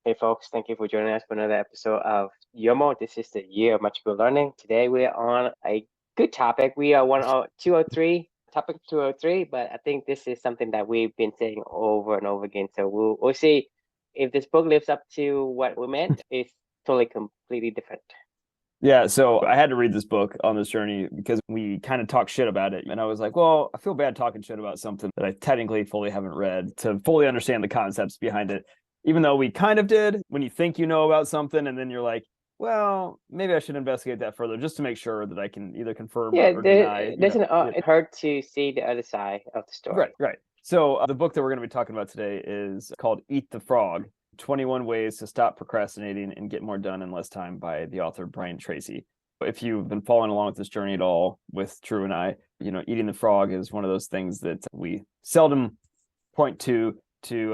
Hey folks, thank you for joining us for another episode of YOML. This is the year of magical learning. Today we are on a good topic. We are 203, topic 203, but I think this is something that we've been saying over and over again. So we'll see if this book lives up to what we meant. It's totally completely different. Yeah, so I had to read this book on this journey because we kind of talk shit about it. And I was like, well, I feel bad talking shit about something that I technically fully haven't read to fully understand the concepts behind it. Even though we kind of did, when you think you know about something and then you're like, well, maybe I should investigate that further just to make sure that I can either confirm Yeah, or deny. it doesn't hurt to see the other side of the story. Right. So the book that we're going to be talking about today is called Eat the Frog, 21 Ways to Stop Procrastinating and Get More Done in Less Time by the author Brian Tracy. If you've been following along with this journey at all with Drew and I, eating the frog is one of those things that we seldom point to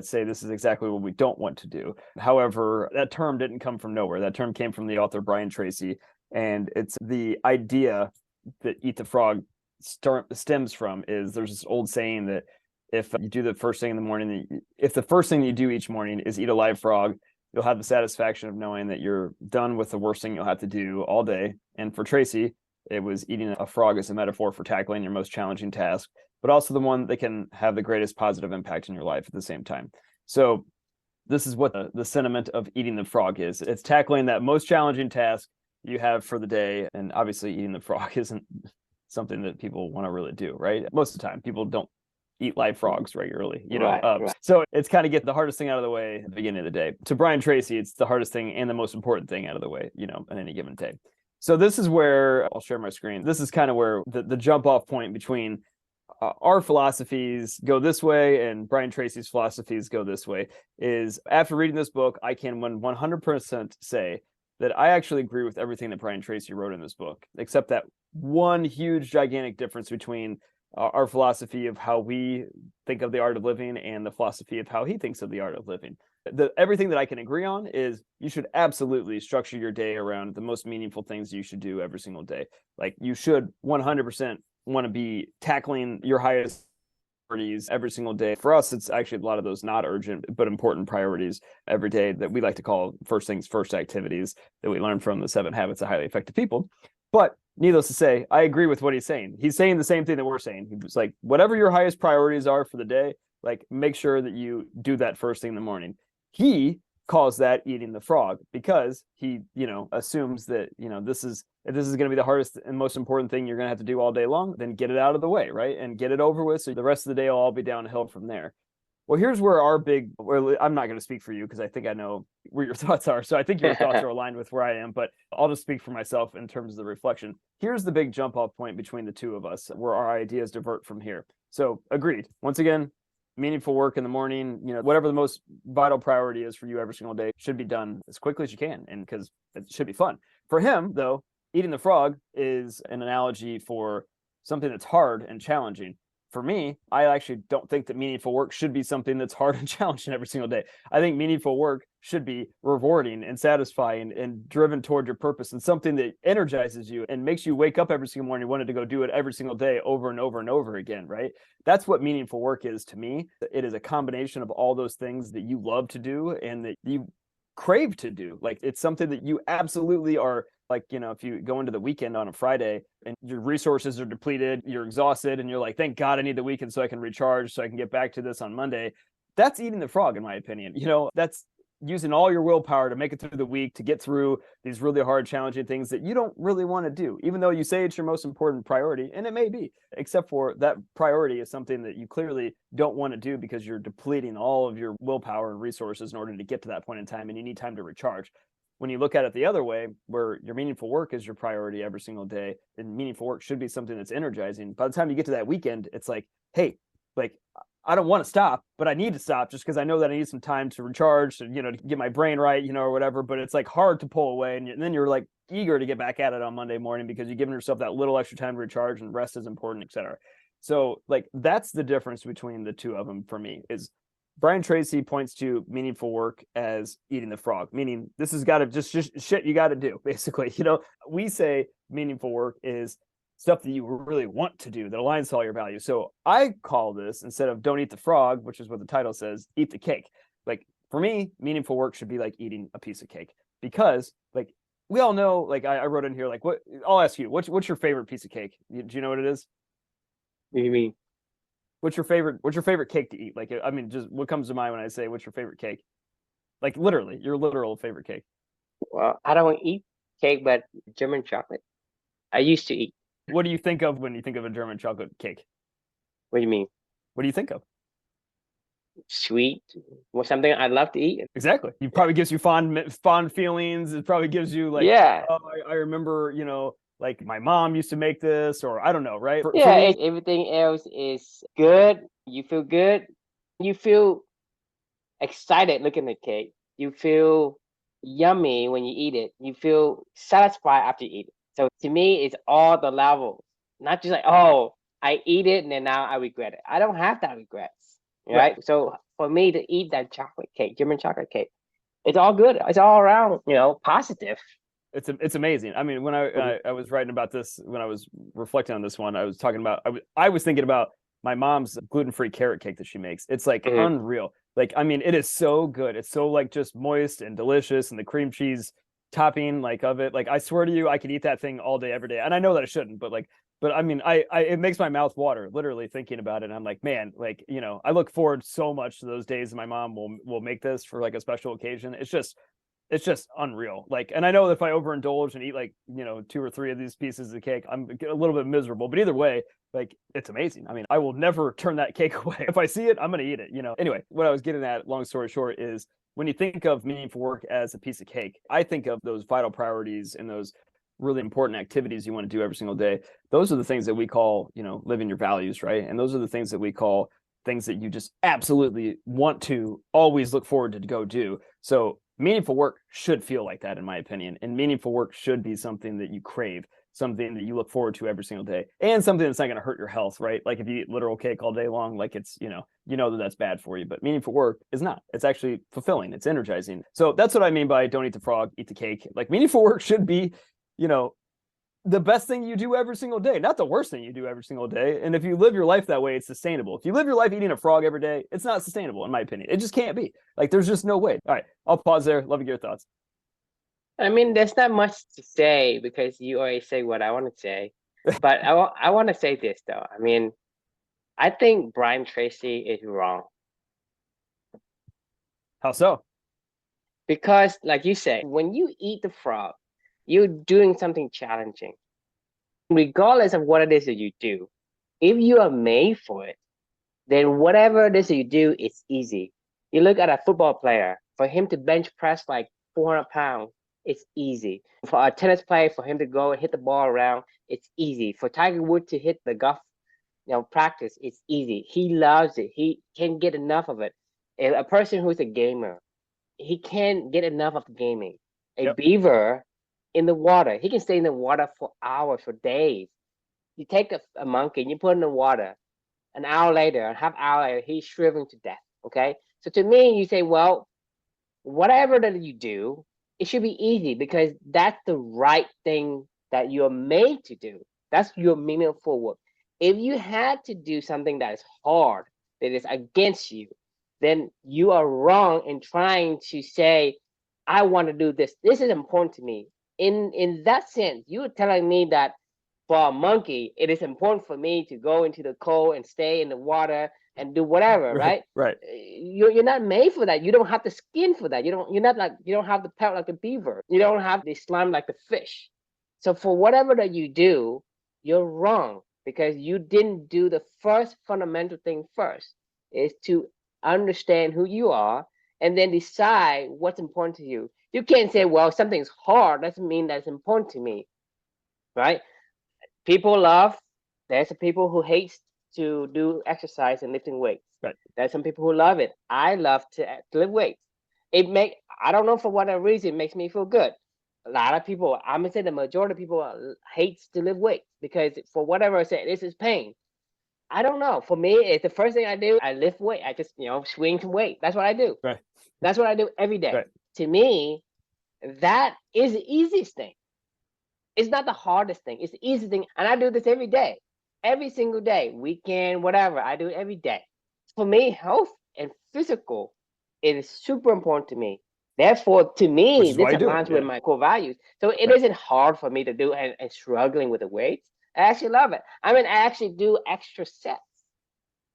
say this is exactly what we don't want to do. However, that term didn't come from nowhere. That term came from the author Brian Tracy, and it's the idea that Eat the Frog stems from is there's this old saying that if you do the first thing in the morning, if the first thing you do each morning is eat a live frog, you'll have the satisfaction of knowing that you're done with the worst thing you'll have to do all day. And for Tracy, it was eating a frog as a metaphor for tackling your most challenging task, but also the one that can have the greatest positive impact in your life at the same time. So this is what the sentiment of eating the frog is. It's tackling that most challenging task you have for the day. And obviously eating the frog isn't something that people want to really do, right? Most of the time, people don't eat live frogs regularly, Right. So it's kind of get the hardest thing out of the way at the beginning of the day. To Brian Tracy, it's the hardest thing and the most important thing out of the way, on any given day. So this is where I'll share my screen. This is kind of where the jump off point between our philosophies go this way and Brian Tracy's philosophies go this way is after reading this book, I can 100% say that I actually agree with everything that Brian Tracy wrote in this book, except that one huge gigantic difference between our philosophy of how we think of the art of living and the philosophy of how he thinks of the art of living. Everything that I can agree on is you should absolutely structure your day around the most meaningful things you should do every single day. Like you should 100% want to be tackling your highest priorities every single day. For us, it's actually a lot of those not urgent but important priorities every day that we like to call first things first activities that we learn from the 7 Habits of Highly Effective People. But needless to say, I agree with what he's saying. He's saying the same thing that we're saying. He was like, whatever your highest priorities are for the day, like make sure that you do that first thing in the morning. He calls that eating the frog because he, assumes that, if this is going to be the hardest and most important thing you're going to have to do all day long, then get it out of the way, right? And get it over with. So the rest of the day will all be downhill from there. Well, here's where I'm not going to speak for you because I think I know where your thoughts are. So I think your thoughts are aligned with where I am, but I'll just speak for myself in terms of the reflection. Here's the big jump off point between the two of us where our ideas divert from here. So agreed. Once again, meaningful work in the morning, whatever the most vital priority is for you every single day should be done as quickly as you can. And because it should be fun. For him, though, eating the frog is an analogy for something that's hard and challenging. For me, I actually don't think that meaningful work should be something that's hard and challenging every single day. I think meaningful work should be rewarding and satisfying and driven toward your purpose and something that energizes you and makes you wake up every single morning wanting to go do it every single day over and over and over again, right? That's what meaningful work is to me. It is a combination of all those things that you love to do and that you crave to do. Like it's something that you absolutely are like, if you go into the weekend on a Friday and your resources are depleted, you're exhausted and you're like, thank God I need the weekend so I can recharge, so I can get back to this on Monday. That's eating the frog, in my opinion. That's using all your willpower to make it through the week, to get through these really hard, challenging things that you don't really want to do, even though you say it's your most important priority, and it may be, except for that priority is something that you clearly don't want to do because you're depleting all of your willpower and resources in order to get to that point in time, and you need time to recharge. When you look at it the other way, where your meaningful work is your priority every single day, and meaningful work should be something that's energizing. By the time you get to that weekend, it's like, hey, like I don't want to stop, but I need to stop just because I know that I need some time to recharge, to get my brain right, or whatever. But it's like hard to pull away, and then you're like eager to get back at it on Monday morning because you've given yourself that little extra time to recharge, and rest is important, etc. So like that's the difference between the two of them for me. Is Brian Tracy points to meaningful work as eating the frog, meaning this has got to just shit you got to do, basically. We say meaningful work is stuff that you really want to do that aligns to all your values. So I call this, instead of don't eat the frog, which is what the title says, eat the cake. Like For me, meaningful work should be like eating a piece of cake, because like we all know, like I wrote in here, like what I'll ask you, what's your favorite piece of cake? Do you know what it is? What do you mean? What's your favorite cake to eat? Like, I mean, just what comes to mind when I say what's your favorite cake? Like literally, your literal favorite cake. Well, I don't eat cake, but German chocolate. I used to eat. What do you think of when you think of a German chocolate cake? What do you mean? What do you think of? Sweet or something I love to eat. Exactly. It probably gives you fond feelings. It probably gives you like, Yeah. oh, I remember, like my mom used to make this, or I don't know, right? For Yeah, me, everything else is good. You feel good. You feel excited looking at cake. You feel yummy when you eat it. You feel satisfied after you eat it. So to me, it's all the levels, not just like, oh, I eat it and then now I regret it. I don't have that regrets, right. right? So for me to eat that chocolate cake, German chocolate cake, it's all good. It's all around, positive. It's amazing. I mean, when I was writing about this, when I was reflecting on this one, I was talking about I was thinking about my mom's gluten-free carrot cake that she makes. It's like Mhm. unreal. Like, I mean, it is so good. It's so like just moist and delicious, and the cream cheese topping like of it. Like, I swear to you, I could eat that thing all day, every day. And I know that I shouldn't, but I mean, I it makes my mouth water literally thinking about it. And I'm like, man, like, I look forward so much to those days my mom will make this for like a special occasion. It's just unreal. Like, and I know if I overindulge and eat like, 2 or 3 of these pieces of cake, I'm a little bit miserable. But either way, like, it's amazing. I mean, I will never turn that cake away. If I see it, I'm going to eat it, Anyway, what I was getting at, long story short, is when you think of meaningful work as a piece of cake, I think of those vital priorities and those really important activities you want to do every single day. Those are the things that we call, living your values, right? And those are the things that we call things that you just absolutely want to always look forward to go do. So meaningful work should feel like that, in my opinion. And meaningful work should be something that you crave, something that you look forward to every single day, and something that's not going to hurt your health, right? Like if you eat literal cake all day long, like it's, that that's bad for you. But meaningful work is not. It's actually fulfilling. It's energizing. So that's what I mean by don't eat the frog, eat the cake. Like meaningful work should be, the best thing you do every single day, not the worst thing you do every single day. And if you live your life that way, it's sustainable. If you live your life eating a frog every day, it's not sustainable, in my opinion. It just can't be. Like, there's just no way. All right, I'll pause there. Love to get your thoughts. I mean, there's not much to say because you always say what I want to say. But I want to say this, though. I mean, I think Brian Tracy is wrong. How so? Because, like you say, when you eat the frog, you're doing something challenging. Regardless of what it is that you do, if you are made for it, then whatever it is that you do, it's easy. You look at a football player, for him to bench press like 400 pounds, it's easy. For a tennis player, for him to go and hit the ball around, it's easy. For Tiger Woods to hit the golf, practice, it's easy. He loves it. He can't get enough of it. A person who's a gamer, he can't get enough of gaming. A Yep. beaver in the water, he can stay in the water for hours, for days. You take a monkey and you put it in the water, an hour later, a half hour later, he's shriveling to death. Okay. So to me, you say, well, whatever that you do, it should be easy because that's the right thing that you're made to do. That's your meaningful work. If you had to do something that is hard, that is against you, then you are wrong in trying to say, I want to do this. This is important to me. In that sense, you're telling me that for a monkey, it is important for me to go into the cold and stay in the water and do whatever, right? Right. You're not made for that. You don't have the skin for that. You don't have the pelt like the beaver. You don't have the slime like the fish. So for whatever that you do, you're wrong because you didn't do the first fundamental thing first, is to understand who you are and then decide what's important to you. You can't say, well, something's hard, doesn't mean that's important to me, right? People love, there's some people who hate to do exercise and lifting weights. Right. There's some people who love it. I love to lift weights. I don't know for what reason, it makes me feel good. A lot of people, I'm gonna say the majority of people hates to lift weights because for whatever I say, this is pain. I don't know. For me, it's the first thing I do. I lift weight. I just, swing some weight. That's what I do. Right. That's what I do every day. Right. To me, that is the easiest thing. It's not the hardest thing. It's the easiest thing. And I do this every day, every single day, weekend, whatever. I do it every day. For me, health and physical it is super important to me. Therefore, to me, is why this I do it, aligns yeah. with my core values. So it Right. isn't hard for me to do and struggling with the weights. I actually love it. I mean, I actually do extra sets.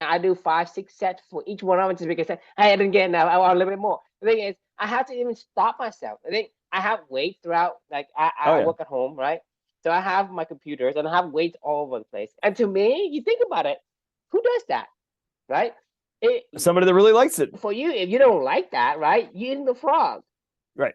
I do 5, 6 sets for each one of them just because, hey, I didn't get enough. I want a little bit more. The thing is, I have to even stop myself. I think I have weights throughout. Like Oh, I yeah. work at home, right? So I have my computers and I have weights all over the place. And to me, you think about it, who does that, right? Somebody that really likes it. For you, if you don't like that, right, you eating the frog. Right.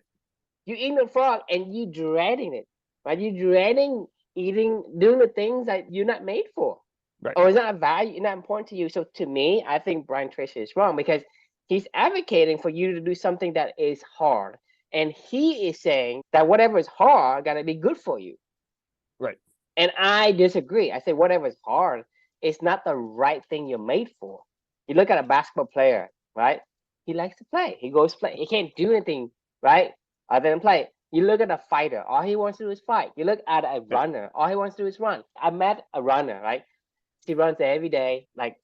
You eating the frog and you dreading it, right? You dreading eating, doing the things that you're not made for. Right. Or it's not a value, not important to you. So to me, I think Brian Tracy is wrong because he's advocating for you to do something that is hard. And he is saying that whatever is hard gotta be good for you. Right. And I disagree. I say whatever is hard, it's not the right thing you're made for. You look at a basketball player, right? He likes to play. He goes play. He can't do anything, right? Other than play. You look at a fighter, all he wants to do is fight. You look at a runner, all he wants to do is run. I met a runner, right? She runs every day, like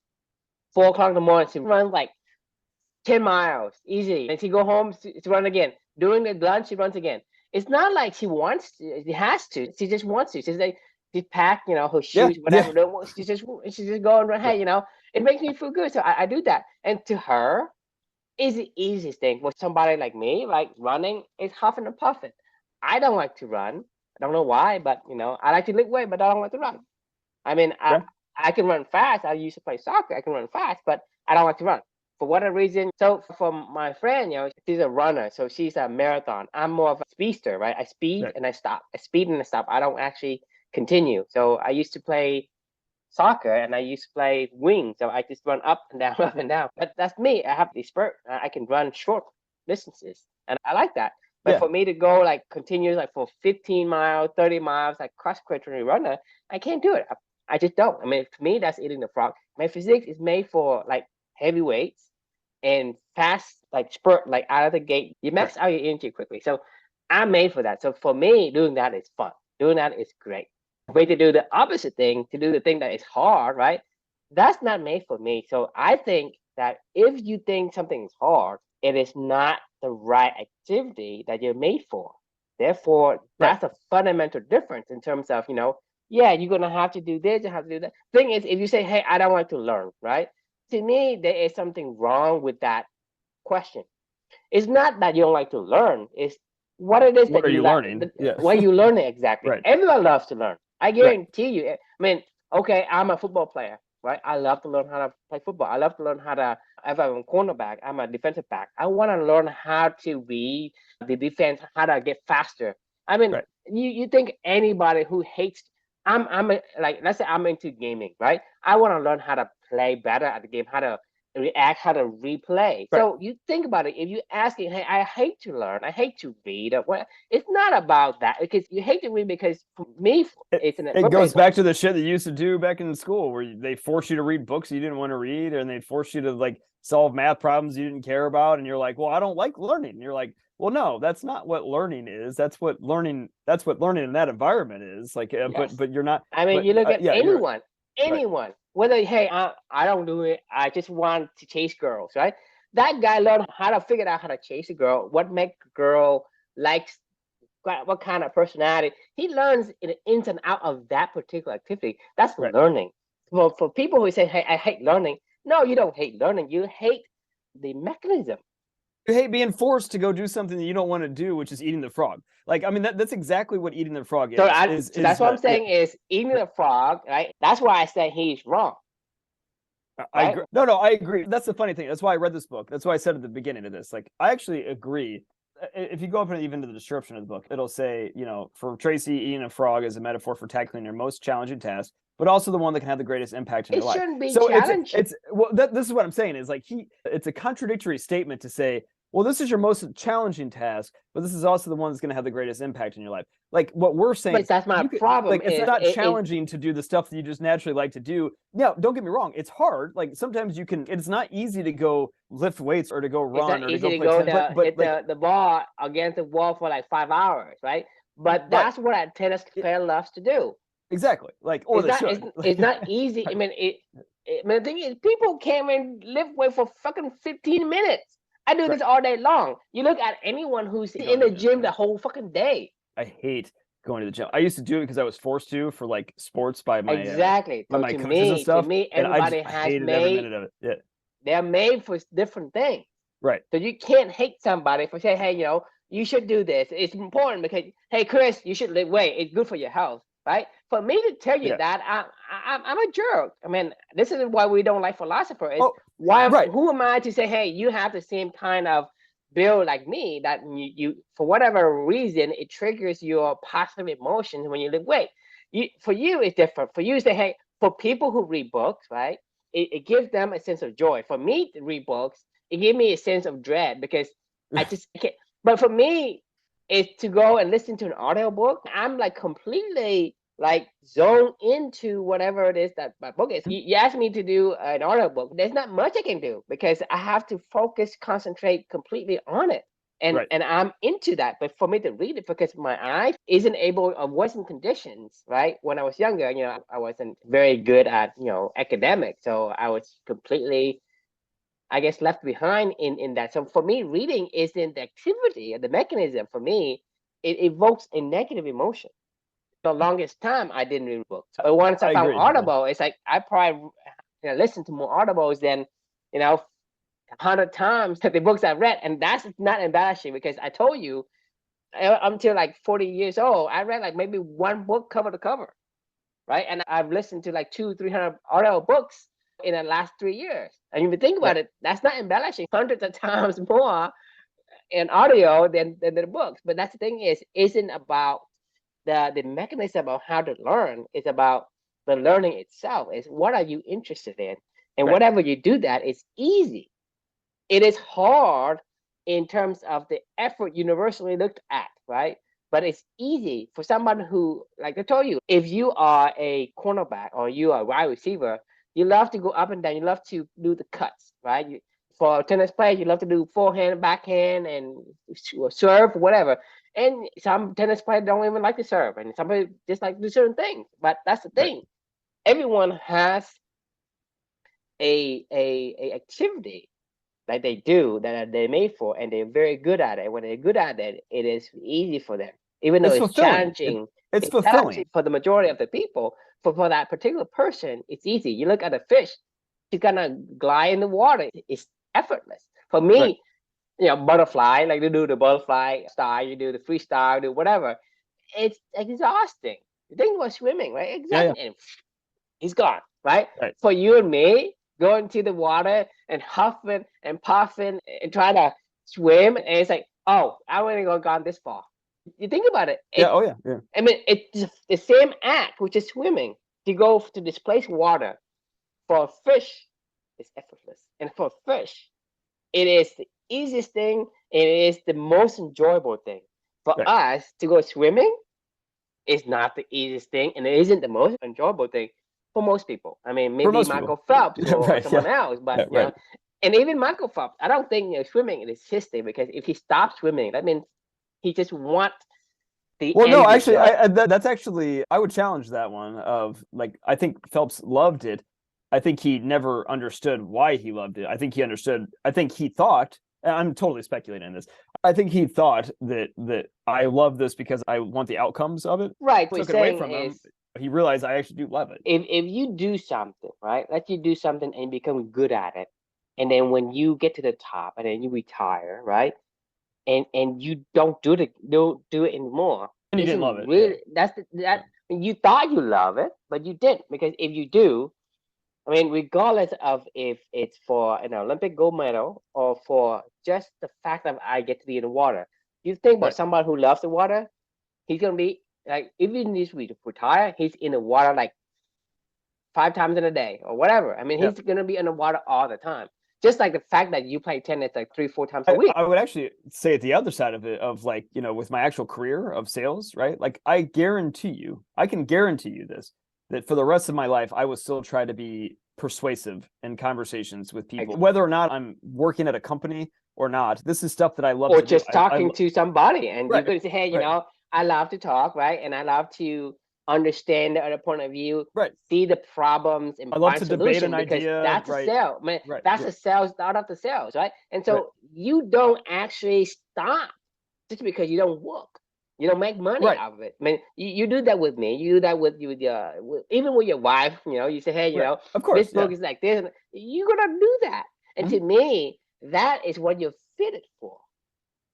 4 o'clock in the morning. She runs like 10 miles easy. And she go home, she run again. During the lunch, she runs again. It's not like she wants to, she has to. She just wants to. She's like, she packed, her Yeah. shoes, whatever. She just go and run. Yeah. Hey, it makes me feel good. So I do that. And to her, it's the easiest thing. For somebody like me, like running is huffing and puffing. I don't like to run. I don't know why, but I like to lift weight, but I don't like to run. I mean, Yeah. I can run fast. I used to play soccer. I can run fast, but I don't like to run for whatever reason. So for my friend, she's a runner, so she's a marathon. I'm more of a speedster, right? I speed Right. and I stop. I speed and I stop. I don't actually continue. So I used to play soccer and I used to play wing. So I just run up and down, up and down. But that's me. I have the spurt. I can run short distances, and I like that. But Yeah. for me to go like continuous, like for 15 miles, 30 miles, like cross country runner, I can't do it. I just don't. I mean, to me, that's eating the frog. My physique is made for like heavy weights and fast, like spurt, like out of the gate. You max out your energy quickly. So I'm made for that. So for me, doing that is fun. Doing that is great. Way to do the opposite thing, to do the thing that is hard, right? That's not made for me. So I think that if you think something is hard, it is not the right activity that you're made for. Therefore, Right. that's a fundamental difference in terms of, yeah, you're gonna have to do this, you have to do that. Thing is, if you say, hey, I don't want to learn, right? To me, there is something wrong with that question. It's not that you don't like to learn, it's what it is What that are you you like, learning? Yeah. what you learning exactly. Right. Everyone loves to learn. I Right. guarantee you. I mean, okay, I'm a football player, right? I love to learn how to play football. I love to learn how to, if I'm a cornerback, I'm a defensive back. I want to learn how to read the defense, how to get faster. I mean, Right. you think anybody who hates, like, let's say I'm into gaming, right? I want to learn how to play better at the game, how to react, how to replay. Right. So you think about it. If you asking, hey, I hate to learn, I hate to read, or what? It's not about that because you hate to read because for me, it's an It goes back to the shit that you used to do back in school where they force you to read books you didn't want to read, and they'd force you to like solve math problems you didn't care about, and you're like, well, I don't like learning. And you're like, well, no, that's not what learning is. That's what learning in that environment is. Like, yes. but you're not. I mean, But you look at yeah, you're right. anyone, whether hey, I don't do it. I just want to chase girls, right? That guy learned how to figure out how to chase a girl, what make a girl likes, what kind of personality. He learns in the ins and out of that particular activity. That's Right. learning. For people who say, hey, I hate learning. No, you don't hate learning. You hate the mechanism. You hate being forced to go do something that you don't want to do, which is eating the frog. Like, I mean, that's exactly what eating the frog So, is. so that's what I'm Yeah. saying is eating the frog, right? That's why I say he's wrong. I agree. No, I agree. That's the funny thing. That's why I read this book. That's why I said at the beginning of this, like, I actually agree. If you go up and even to the description of the book, it'll say, for Tracy, eating a frog is a metaphor for tackling your most challenging task, but also the one that can have the greatest impact in It your life. shouldn't be So challenging. this is what I'm saying is like it's a contradictory statement to say, well, this is your most challenging task, but this is also the one that's going to have the greatest impact in your life. Like what we're saying, But that's my problem. Like, it's not challenging to do the stuff that you just naturally like to do. Yeah, don't get me wrong, it's hard. Like sometimes you can. It's not easy to go lift weights or to go run or to go play tennis. But hit the ball against the wall for like 5 hours, right? But that's what a tennis player loves to do. Exactly. Like, or they should. It's not easy. I mean, the thing is, people can't even lift weight for fucking 15 minutes. I do this all day long. You look at anyone who's in the gym the whole fucking day. I hate going to the gym. I used to do it because I was forced to for like sports by my Exactly. by So my to coaches and me, stuff. And everybody I has hated every made. minute of it. Yeah. They're made for different things. Right. So you can't hate somebody for saying, hey, you should do this. It's important because, hey, Chris, you should lift weight. It's good for your health, right? For me to tell you that, I'm a jerk. I mean, this is why we don't like philosophers. Who am I to say, hey, you have the same kind of build like me, that you for whatever reason, it triggers your positive emotions when you lift weight. For you, it's different. For you, say, hey, for people who read books, right? It gives them a sense of joy. For me to read books, it gave me a sense of dread because I just can't. But for me, it's to go and listen to an audiobook. I'm like completely like zoned into whatever it is that my book is. You asked me to do an audiobook. There's not much I can do because I have to focus, concentrate completely on it. And I'm into that. But for me to read it, because my eye isn't able, or wasn't conditions, right? When I was younger, I wasn't very good at, academics. So I was completely, I guess, left behind in that. So for me, reading isn't the activity or the mechanism. For me, it evokes a negative emotion. The longest time I didn't read books. But once I found Audible, it's like I probably listened to more Audibles than 100 times the books I've read. And that's not embarrassing because I told you, until like 40 years old, I read like maybe one book cover to cover, right? And I've listened to like 200-300 audio books in the last 3 years. And if you think about it, that's not embellishing. Hundreds of times more in audio than the books. But that's the thing isn't about the mechanism of how to learn. It's about the learning itself. Is what are you interested in? And whatever you do, that is easy. It is hard in terms of the effort universally looked at, right? But it's easy for someone who, like I told you, if you are a cornerback or you are a wide receiver, you love to go up and down. You love to do the cuts, right? For a tennis player, you love to do forehand, backhand, and serve, whatever. And some tennis players don't even like to serve, and some people just like to do certain things. But that's the thing. Everyone has a activity that they do that they're made for, and they're very good at it. When they're good at it, it is easy for them, even though it's challenging. It's fulfilling for the majority of the people. For that particular person, it's easy. You look at a fish, she's gonna glide in the water. It's effortless. For me, butterfly, like you do the butterfly style, you do the freestyle, you do whatever. It's exhausting. You think about swimming, right? Exactly. And he's gone, right? For you and me, going to the water and huffing and puffing and trying to swim, and it's like, oh, I wouldn't have gone this far. You think about it. I mean, it's the same act, which is swimming. To go to displace water, for a fish, it's effortless. And for a fish, it is the easiest thing, and it is the most enjoyable thing. For us to go swimming is not the easiest thing, and it isn't the most enjoyable thing for most people. I mean, maybe Michael Phelps or someone else, but and even Michael Phelps, I don't think swimming is his thing, because if he stops swimming, that means he just wants the. Well, no, actually, that's actually, I would challenge that one. Of like, I think Phelps loved it. I think he never understood why he loved it. I think he understood. I think he thought. I'm totally speculating on this. I think he thought that I love this because I want the outcomes of it. Right. Took it away from him. He realized I actually do love it. If you do something, right? Let you do something and become good at it, and then when you get to the top and then you retire, right? And you don't do it anymore. And you didn't love it. Really, that you thought you love it, but you didn't, because if you do, I mean, regardless of if it's for an Olympic gold medal or for just the fact that I get to be in the water, you think about somebody who loves the water, he's gonna be like, even if we retire, he's in the water like 5 times in a day or whatever. I mean, he's gonna be in the water all the time. Just like the fact that you play tennis like 3-4 times a week. I would actually say at the other side of it, of like, with my actual career of sales, right? Like, I can guarantee you this, that for the rest of my life, I will still try to be persuasive in conversations with people, whether or not I'm working at a company or not. This is stuff that I love. Or just talking to somebody, and you could say, hey, I love to talk, right? And I love to understand the other point of view, Right. see the problems, and I love find to debate solution, an because idea. that's a Right. sale. Man, Right. that's a sales out of the sales, right? And so Right. you don't actually stop just because you don't work. You don't make money Right. out of it. I mean, you do that with me. You do that with even with your wife. You say, hey, Right. Of this course. Yeah. book is like this. You're gonna do that. And to me, that is what you're fitted for.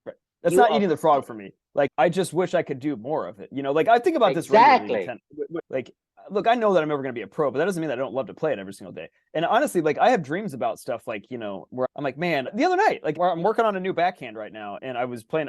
Right. That's You not are eating the frog for me. Like, I just wish I could do more of it. Like, I think about this regularly. exactly. Like, look, I know that I'm never going to be a pro, but that doesn't mean that I don't love to play it every single day. And honestly, like, I have dreams about stuff like, where I'm like, man, the other night, like, where I'm working on a new backhand right now, and I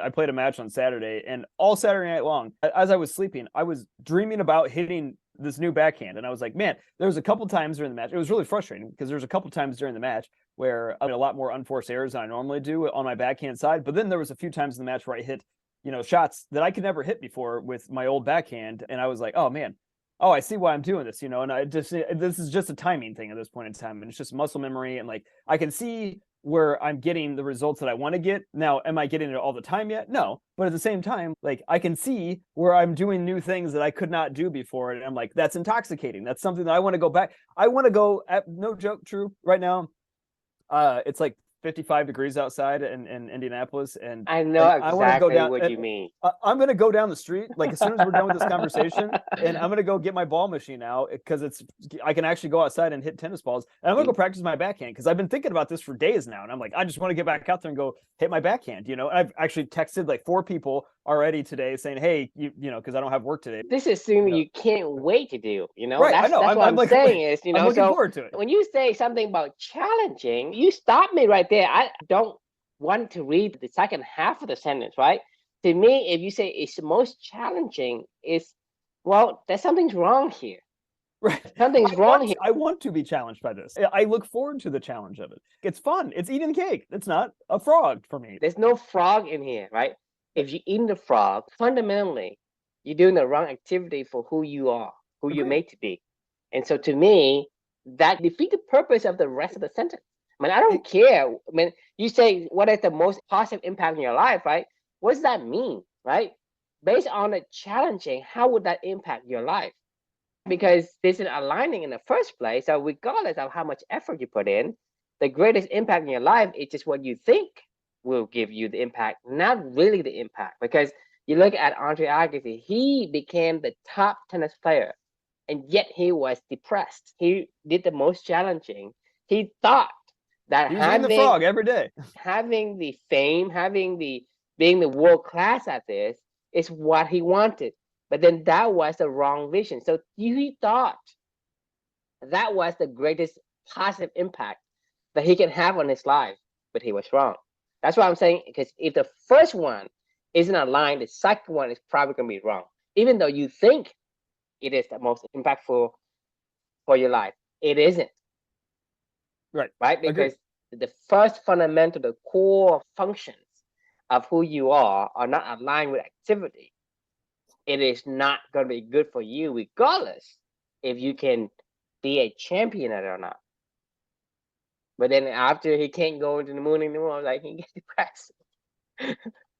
played a match on Saturday, and all Saturday night long, as I was sleeping, I was dreaming about hitting this new backhand. And I was like, man, there was a couple times during the match. It was really frustrating because there was a couple times during the match where I made a lot more unforced errors than I normally do on my backhand side. But then there was a few times in the match where I hit, shots that I could never hit before with my old backhand. And I was like, oh man, I see why I'm doing this, and this is just a timing thing at this point in time. And it's just muscle memory. And like, I can see where I'm getting the results that I want to get. Now, am I getting it all the time yet? No. But at the same time, like, I can see where I'm doing new things that I could not do before. And I'm like, that's intoxicating. That's something that I want to go back. I want to go, no joke, true, right now. It's like 55 degrees outside in Indianapolis, and I know I want to go exactly down. what you mean. I'm going to go down the street like as soon as we're done with this conversation, and I'm going to go get my ball machine out because I can actually go outside and hit tennis balls, and I'm going to go practice my backhand because I've been thinking about this for days now, and I'm like, I just want to get back out there and go hit my backhand. And I've actually texted like 4 people already today saying, hey, because I don't have work today. This is assuming you can't wait to do. Right? That's I know. that's what I'm like, saying is, I'm looking so forward to it. when you say something about challenging, you stop me right there. I don't want to read the second half of the sentence, right? To me, if you say it's the most challenging, there's something's wrong here. Right. Something's wrong here. I want to be challenged by this. I look forward to the challenge of it. It's fun. It's eating cake. It's not a frog for me. There's no frog in here, right? If you eat the frog, fundamentally, you're doing the wrong activity for who you are, who you're made to be. And so to me, that defeats the purpose of the rest of the sentence. I mean, I don't care. I mean, you say, what is the most positive impact in your life, right? What does that mean, right? Based on the challenging, how would that impact your life? Because this is aligning in the first place. So regardless of how much effort you put in, the greatest impact in your life is just what you think will give you the impact, not really the impact. Because you look at Andre Agassi, he became the top tennis player, and yet he was depressed. He did the most challenging. He thought that he was eating the frog every day, having the fame, being the world class at this is what he wanted. But then that was the wrong vision. So he thought that was the greatest positive impact that he can have on his life, but he was wrong. That's what I'm saying, because if the first one isn't aligned, the second one is probably going to be wrong. Even though you think it is the most impactful for your life, it isn't. Right? Because the first fundamental, the core functions of who you are not aligned with activity. It is not going to be good for you, regardless if you can be a champion at it or not. But then after he can't go into the moon anymore, like, he gets depressed.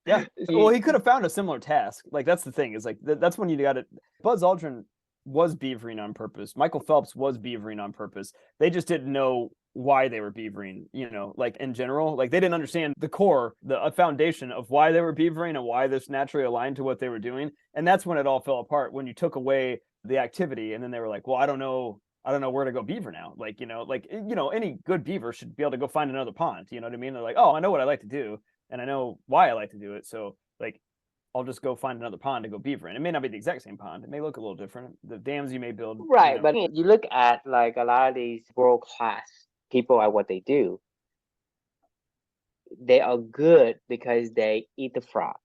Yeah. Well, he could have found a similar task. Like, that's the thing, is like, that's when you got it. Buzz Aldrin was beavering on purpose. Michael Phelps was beavering on purpose. They just didn't know why they were beavering, like, in general. Like, they didn't understand the core, the foundation of why they were beavering and why this naturally aligned to what they were doing. And that's when it all fell apart, when you took away the activity. And then they were like, well, I don't know where to go beaver now. Like, any good beaver should be able to go find another pond. You know what I mean? They're like, oh, I know what I like to do, and I know why I like to do it. So, like, I'll just go find another pond to go beaver in. It may not be the exact same pond. It may look a little different. The dams you may build. Right. But you look at, like, a lot of these world-class people at what they do, they are good because they eat the frog.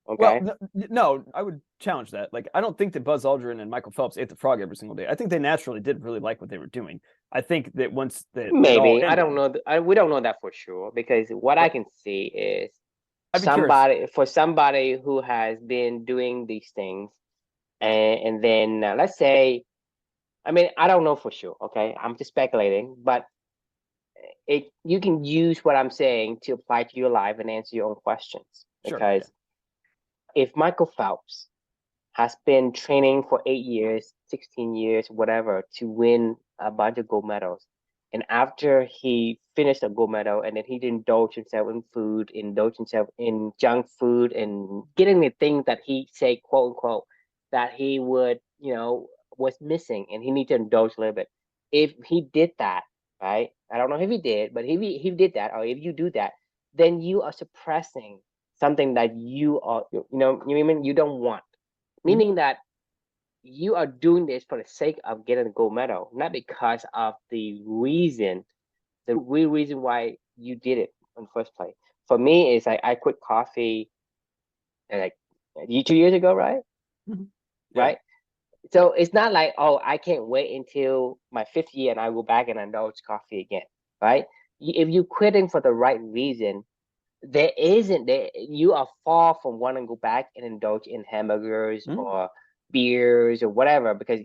Okay. Well, no, I would challenge that. Like, I don't think that Buzz Aldrin and Michael Phelps ate the frog every single day. I think they naturally did really like what they were doing. I think that once that maybe, I don't know. We don't know that for sure, because what I can see is somebody who has been doing these things, and then let's say, I mean, I don't know for sure. Okay, I'm just speculating, but you can use what I'm saying to apply to your life and answer your own questions. Because if Michael Phelps has been training for 8 years, 16 years, whatever, to win a bunch of gold medals. And after he finished a gold medal, and then he indulged himself in food, indulged himself in junk food, and getting the things that he say, quote unquote, that he would, was missing, and he needed to indulge a little bit. If he did that, right? I don't know if he did, but if he did that, or if you do that, then you are suppressing something that you are, you don't want. Meaning that you are doing this for the sake of getting a gold medal, not because of the real reason why you did it in the first place. For me, is I quit coffee like 2 years ago, right? Yeah. Right. So it's not like, oh, I can't wait until my 5th year and I go back and indulge coffee again, right? If you're quitting for the right reason, you are far from wanting to go back and indulge in hamburgers or beers or whatever, because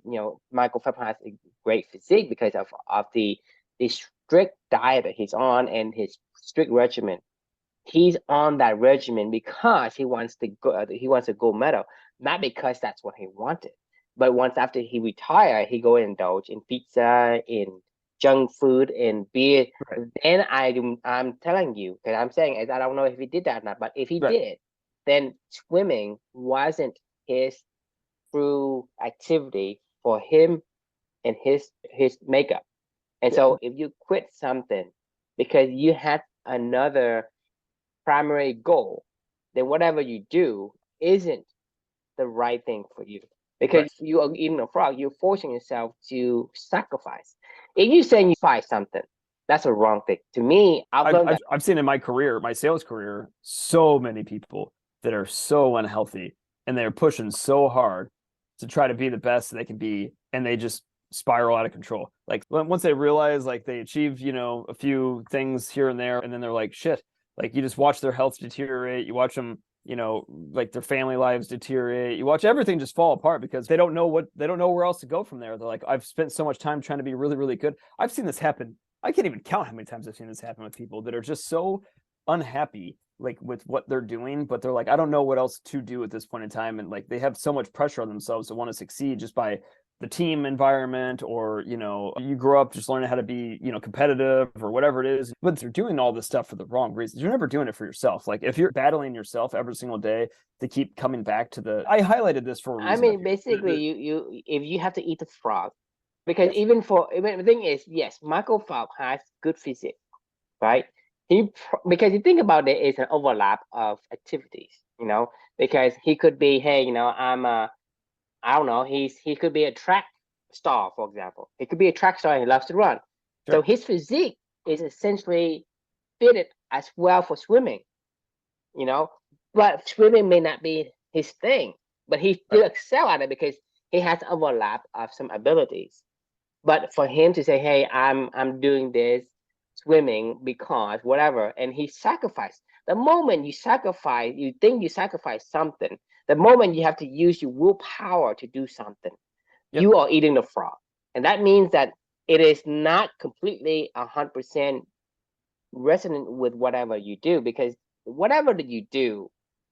Michael Phelps has a great physique because of the strict diet that he's on and his strict regimen. He's on that regimen because he wants a gold medal, not because that's what he wanted. But once after he retired, he go and indulge in pizza, in junk food, in beer. Right. Then I'm telling you, because I'm saying, I don't know if he did that or not, but if he did, then swimming wasn't his true activity for him and his makeup. And so if you quit something because you had another primary goal, then whatever you do isn't the right thing for you. Because you are eating a frog, you're forcing yourself to sacrifice. If you're saying you fight something, that's a wrong thing. To me, I've seen in my career, my sales career, so many people that are so unhealthy and they're pushing so hard to try to be the best they can be, and they just spiral out of control. Like once they realize like they achieve, a few things here and there, and then they're like, shit, like you just watch their health deteriorate, you watch them, like their family lives deteriorate, you watch everything just fall apart because they don't know where else to go from there. They're like, I've spent so much time trying to be really, really good. I've seen this happen. I can't even count how many times I've seen this happen with people that are just so unhappy like with what they're doing, but they're like, I don't know what else to do at this point in time. And like they have so much pressure on themselves to want to succeed just by the team environment, or you grow up just learning how to be competitive or whatever it is, but they're doing all this stuff for the wrong reasons. You're never doing it for yourself. Like if you're battling yourself every single day to keep coming back to I highlighted this for a reason. I mean, basically, you if you have to eat the frog, because the thing is, yes, Michael Phelps has good physique, right? Because you think about it, it's an overlap of activities, because he could be, hey, I don't know, he could be a track star, for example. He could be a track star and he loves to run. Sure. So his physique is essentially fitted as well for swimming, but swimming may not be his thing, but he still excel at it because he has overlap of some abilities. But for him to say, hey, I'm doing this swimming because whatever, and he sacrificed. The moment you sacrifice, you think you sacrifice something, the moment you have to use your willpower to do something, you are eating the frog. And that means that it is not completely 100% resonant with whatever you do, because whatever that you do,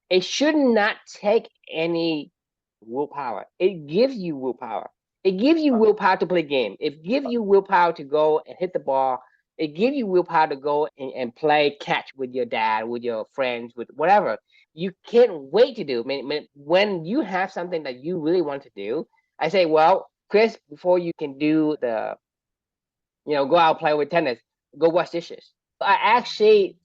it should not take any willpower. It gives you willpower. It gives you willpower to play game. It gives you willpower to go and hit the ball. It gives you willpower to go and play catch with your dad, with your friends, with whatever. You can't wait to do. I mean, when you have something that you really want to do, I say, well, Chris, before you can do go out play with tennis, go wash dishes. I actually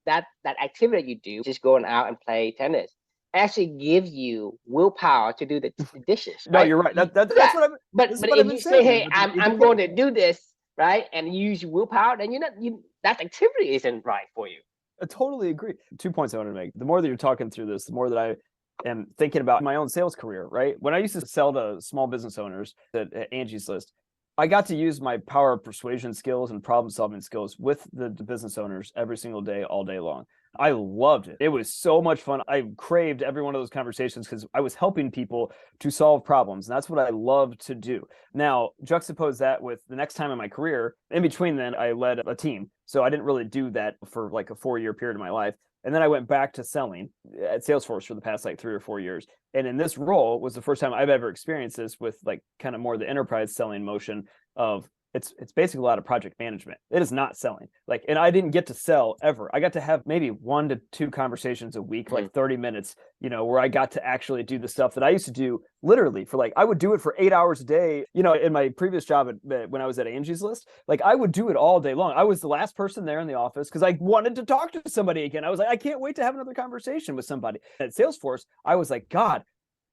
that activity you do, just going out and play tennis, actually gives you willpower to do the dishes. No, right? you're right. That's what I'm. But if you say, hey, I'm going to do this, right, and you use willpower, then that activity isn't right for you. I totally agree. 2 points I want to make. The more that you're talking through this, the more that I am thinking about my own sales career, right? When I used to sell to small business owners at Angie's List, I got to use my power of persuasion skills and problem solving skills with the business owners every single day, all day long. I loved it. It was so much fun. I craved every one of those conversations because I was helping people to solve problems. And that's what I love to do. Now, juxtapose that with the next time in my career. In between then, I led a team. So I didn't really do that for like a 4-year period of my life. And then I went back to selling at Salesforce for the past like 3 or 4 years. And in this role was the first time I've ever experienced this with like kind of more the enterprise selling motion of it's basically a lot of project management. It is not selling. Like, and I didn't get to sell ever. I got to have maybe 1 to 2 conversations a week, like 30 minutes, where I got to actually do the stuff that I used to do literally for like, I would do it for 8 hours a day. In my previous job when I was at Angie's List, like I would do it all day long. I was the last person there in the office because I wanted to talk to somebody again. I was like, I can't wait to have another conversation with somebody. At Salesforce, I was like, God,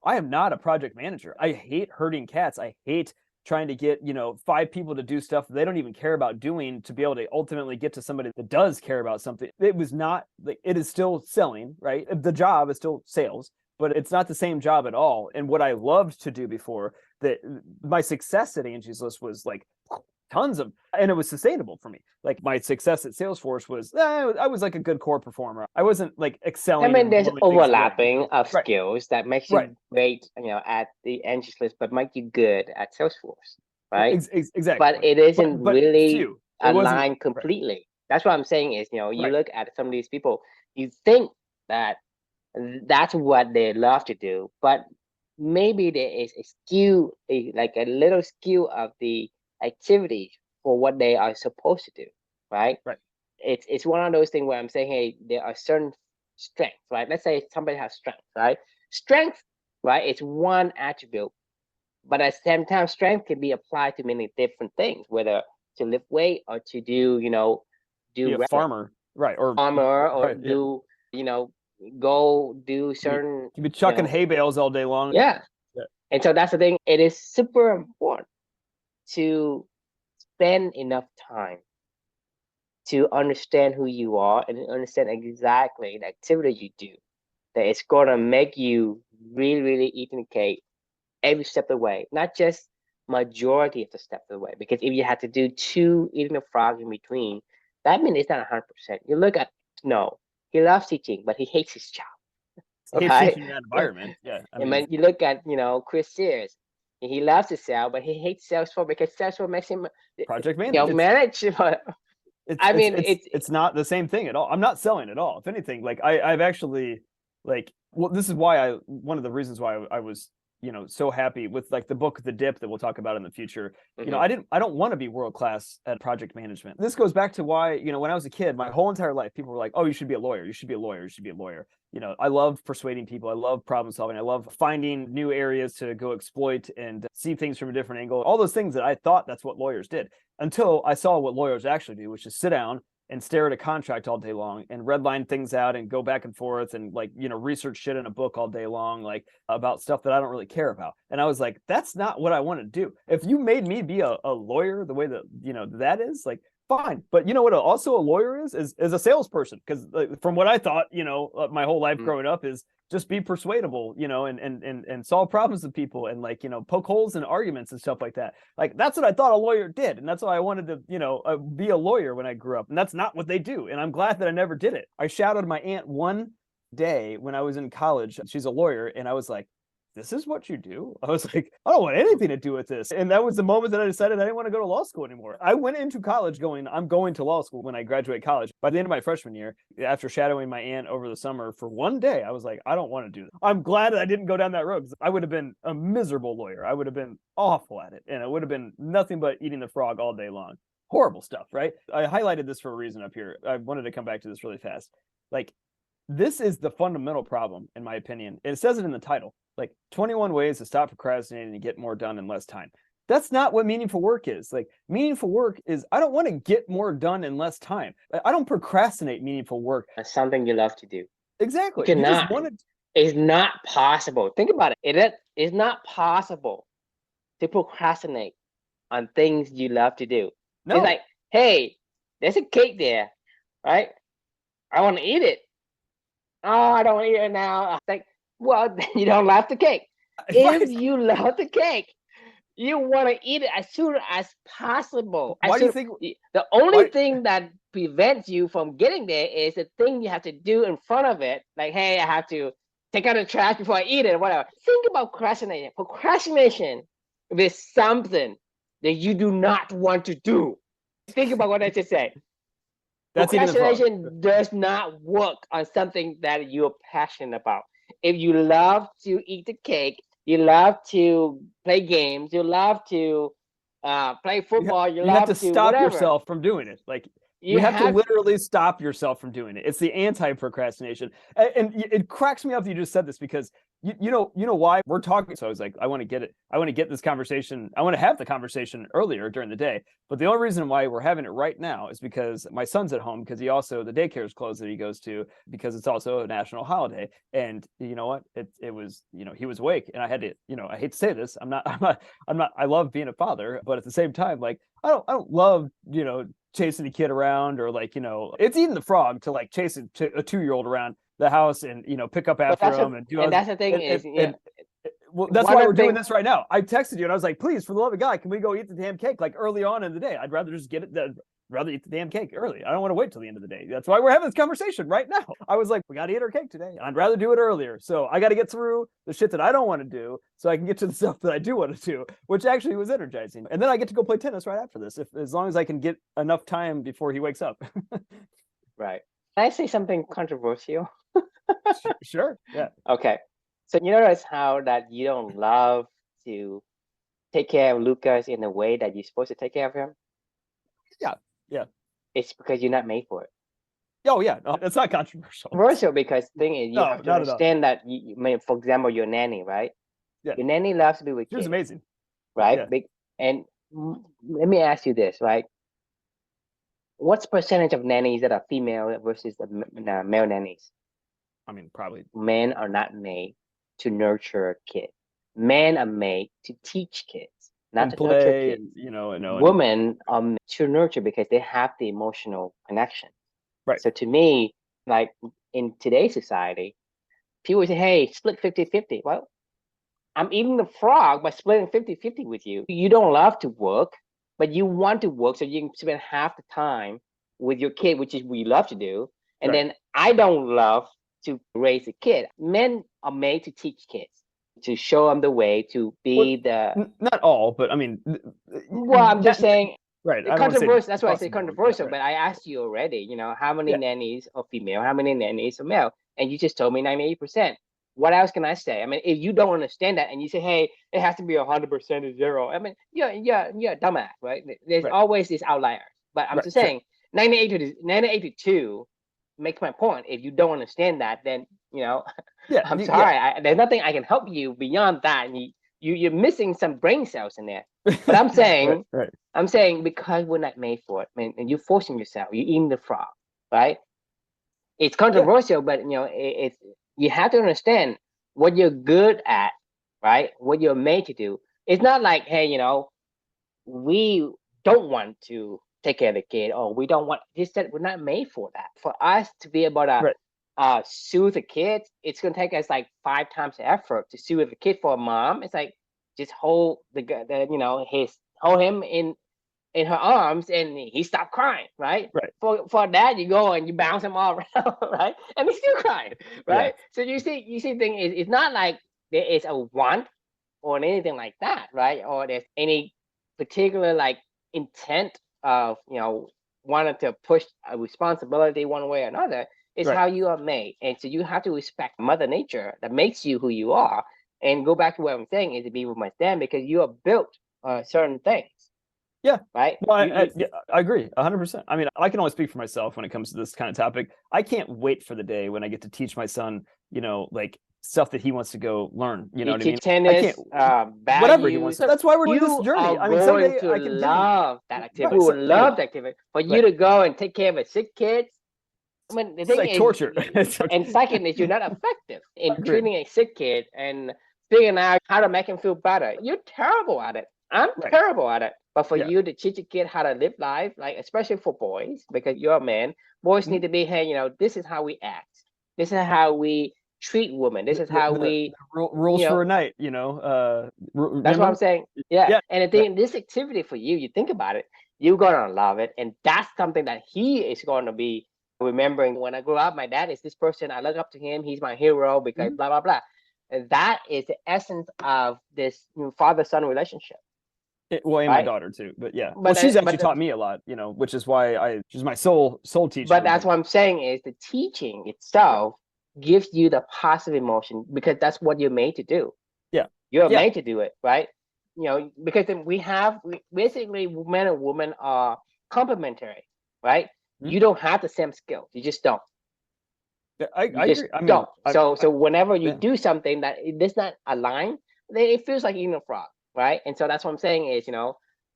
I am not a project manager. I hate herding cats. I hate trying to get 5 people to do stuff they don't even care about doing to be able to ultimately get to somebody that does care about something. It was not like, it is still selling, right? The job is still sales, but it's not the same job at all. And what I loved to do before, that my success at Angie's List was like tons of, and it was sustainable for me. Like my success at Salesforce was, I was like a good core performer. I wasn't like excelling. I mean, there's blowing things away. overlapping of Right. skills that makes you great, at the Angie's List, but make you good at Salesforce, right? Exactly. But it isn't but really few. aligned completely. That's what I'm saying is, you look at some of these people, you think that that's what they love to do, but maybe there is a skew, like a little skew of the activity for what they are supposed to do, right? Right. It's one of those things where I'm saying, hey, there are certain strengths, right? Let's say somebody has strength, right? Strength, right? It's one attribute, but at the same time, strength can be applied to many different things, whether to lift weight or to do, be a farmer, right? Or farmer, or right, do, go do certain. You be chucking hay bales all day long. Yeah. And so that's the thing. It is super important to spend enough time to understand who you are and understand exactly the activity you do, that it's going to make you really, really eating the cake every step of the way, not just majority of the step of the way. Because if you had to do 2 eating the frog in between, that means it's not 100%. You look at Snow, he loves teaching, but he hates his job. He hates teaching that environment. Yeah. And then you look at, Chris Sears, he loves to sell, but he hates Salesforce because Salesforce makes him project manager. Manage. It's not the same thing at all. I'm not selling at all. If anything, like I've actually this is why one of the reasons why I was so happy with like the book The Dip that we'll talk about in the future. I don't want to be world class at project management. This goes back to why when I was a kid, my whole entire life people were like, oh, you should be a lawyer, you should be a lawyer, you should be a lawyer. I love persuading people, I love problem solving, I love finding new areas to go exploit and see things from a different angle, all those things that I thought that's what lawyers did, until I saw what lawyers actually do, which is sit down and stare at a contract all day long and redline things out and go back and forth and research shit in a book all day long, like about stuff that I don't really care about. And I was like, that's not what I want to do. If you made me be a lawyer the way that, that is, like, fine. But you know what also a lawyer is a salesperson. Because from what I thought, my whole life growing up is just be persuadable, and solve problems with people and poke holes in arguments and stuff like that. Like that's what I thought a lawyer did. And that's why I wanted to, be a lawyer when I grew up. And that's not what they do. And I'm glad that I never did it. I shadowed my aunt one day when I was in college. She's a lawyer. And I was like, this is what you do? I was like, I don't want anything to do with this. And that was the moment that I decided I didn't want to go to law school anymore. I went into college going, I'm going to law school when I graduate college. By the end of my freshman year, after shadowing my aunt over the summer for one day, I was like, I don't want to do this. I'm glad that I didn't go down that road, because I would have been a miserable lawyer. I would have been awful at it. And it would have been nothing but eating the frog all day long. Horrible stuff, right? I highlighted this for a reason up here. I wanted to come back to this really fast. Like, this is the fundamental problem, in my opinion. It says it in the title. Like 21 ways to stop procrastinating and get more done in less time. That's not what meaningful work is. Like meaningful work is, I don't want to get more done in less time. I don't procrastinate meaningful work. That's something you love to do. Exactly. You cannot. It's not possible. Think about it. It is not possible to procrastinate on things you love to do. No. It's like, hey, there's a cake there, right? I want to eat it. Oh, I don't want to eat it now. It's like, well, then you don't love the cake. If you love the cake, You want to eat it as soon as possible. Why do you think? The only Why, thing that prevents you from getting there is the thing you have to do in front of it. Like, hey, I have to take out the trash before I eat it, or whatever. Think about procrastination. Procrastination is something that you do not want to do. Think about what I just said. that's eating the frog. Procrastination does not work on something that you're passionate about. If you love to eat the cake, you love to play games, you love to play football, you You have to love to stop whatever. yourself from doing it. Like You you have to have literally stop yourself from doing it. It's the anti-procrastination, and it cracks me up that you just said this because you know why we're talking. So I was like, I want to get it. I want to get this conversation. I want to have the conversation earlier during the day. But the only reason why we're having it right now is because my son's at home because he also the daycare is closed that he goes to because it's also a national holiday. And you know what? It was he was awake, and I had to I hate to say this. I'm not. I love being a father, but at the same time, like I don't love chasing a kid around or like it's eating the frog to like chase a 2-year-old around the house and pick up after him and do and that's the thing well, that's why we're doing this right now. I texted you and I was like, please, for the love of God, can we go eat the damn cake like early on in the day? I'd rather just get it rather eat the damn cake early. I don't want to wait till the end of the day. That's why we're having this conversation right now. I was like, we got to eat our cake today. I'd rather do it earlier. So I got to get through the shit that I don't want to do so I can get to the stuff that I do want to do, which actually was energizing. And then I get to go play tennis right after this, as long as I can get enough time before he wakes up. right. Can I say something controversial? Sure. Yeah. Okay. So you notice how that you don't love to take care of Lucas in the way that you're supposed to take care of him? Yeah. Yeah. It's because you're not made for it. Oh yeah, no, it's not controversial. Controversial because the thing is you have to understand that for example, your nanny, right? Yeah. Your nanny loves to be with kids. She was amazing. Right? Yeah. And let me ask you this, right? What's percentage of nannies that are female versus the male nannies? I mean, probably. Men are not made to nurture kids. Men are made to teach kids, not to nurture kids. Women are made to nurture because they have the emotional connection. Right. So to me, like in today's society, people say, hey, split 50-50. Well, I'm eating the frog by splitting 50-50 with you. You don't love to work, but you want to work so you can spend half the time with your kid, which is what you love to do. And then I don't love to raise a kid. Men are made to teach kids, to show them the way to be not all, but I mean. Well, I'm just saying. Right. Controversial. That's why I say controversial. But I asked you already, how many nannies are female, how many nannies are male? And you just told me 98%. What else can I say? I mean, if you don't understand that and you say, hey, it has to be 100% or zero, I mean, you're a dumbass, right? There's always these outliers. But I'm just saying, 98 to 2 makes my point. If you don't understand that, then, I'm sorry. There's nothing I can help you beyond that. And you're missing some brain cells in there. But I'm saying, I'm saying because we're not made for it, and you're forcing yourself, you're eating the frog, right? It's controversial, but it's you have to understand what you're good at, right? What you're made to do. It's not like, hey, we don't want to take care of the kid, or we don't want this. That we're not made for that. For us to be able to soothe a kid, it's gonna take us like 5 times the effort to soothe a kid. For a mom, it's like just hold hold him in her arms and he stopped crying, right? For that, you go and you bounce him all around, right? And he's still crying, right? So you see thing is, it's not like there is a want or anything like that, right? Or there's any particular like intent of wanting to push a responsibility one way or another. It's how you are made, and so you have to respect Mother Nature that makes you who you are. And go back to what I'm saying is to be with my stand because you are built certain things. Yeah. Right. No, I agree 100%. I mean, I can only speak for myself when it comes to this kind of topic. I can't wait for the day when I get to teach my son, like stuff that he wants to go learn. You know what I mean? Tennis, whatever he wants. That's why we're doing this journey. I mean, someday I can love that activity. You would love that activity. For you to go and take care of a sick kid. I mean, the thing is torture. And second is you're not effective in treating a sick kid and figuring out how to make him feel better. You're terrible at it. I'm terrible at it. But for you to teach a kid how to live life, like especially for boys, because you're a man, boys need to be, hey, this is how we act. This is how we treat women. This is how we, rules you know, for a night, that's what I'm remember? saying. Yeah. Yeah. And the thing, this activity for you think about it, you're gonna love it. And that's something that he is gonna be remembering. When I grow up, my dad is this person. I look up to him. He's my hero because Mhm. blah blah blah. And that is the essence of this father-son relationship, Well, and my right? daughter too, but yeah. Well, But she's actually but taught me a lot, which is why she's my soul teacher. but that's what I'm saying is the teaching itself gives you the positive emotion because that's what you're made to do. Yeah. You're Yeah. made to do it, right? Because then we basically men and women are complementary, right? Mhm. You don't have the same skills. You just don't. I You just agree. I mean, don't. So whenever you yeah. do something that it does not align, then it feels like eating a frog, right? And so that's what I'm saying is,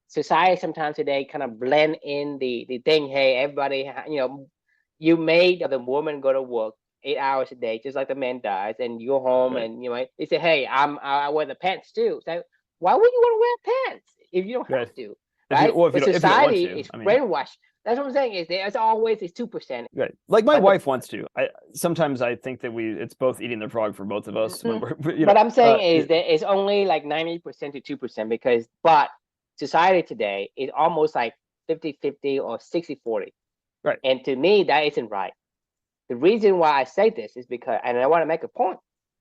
society sometimes today kind of blend in the thing. Hey, everybody, you made the woman go to work 8 hours a day, just like the man does, and you go home Right. and they say, hey, I wear the pants too. So why would you want to wear pants if you don't Right. have to, If you right? or if But you don't want society to, is I mean, brainwashed. That's what I'm saying is there's always this 2%. right. Like my But wife wants to. Sometimes I think that it's both eating the frog for both of us when we're, But I'm saying is that it's only like 90% to 2% but society today is almost like 50-50 or 60-40. right. And to me, that isn't right. The reason why I say this is because, and I want to make a point.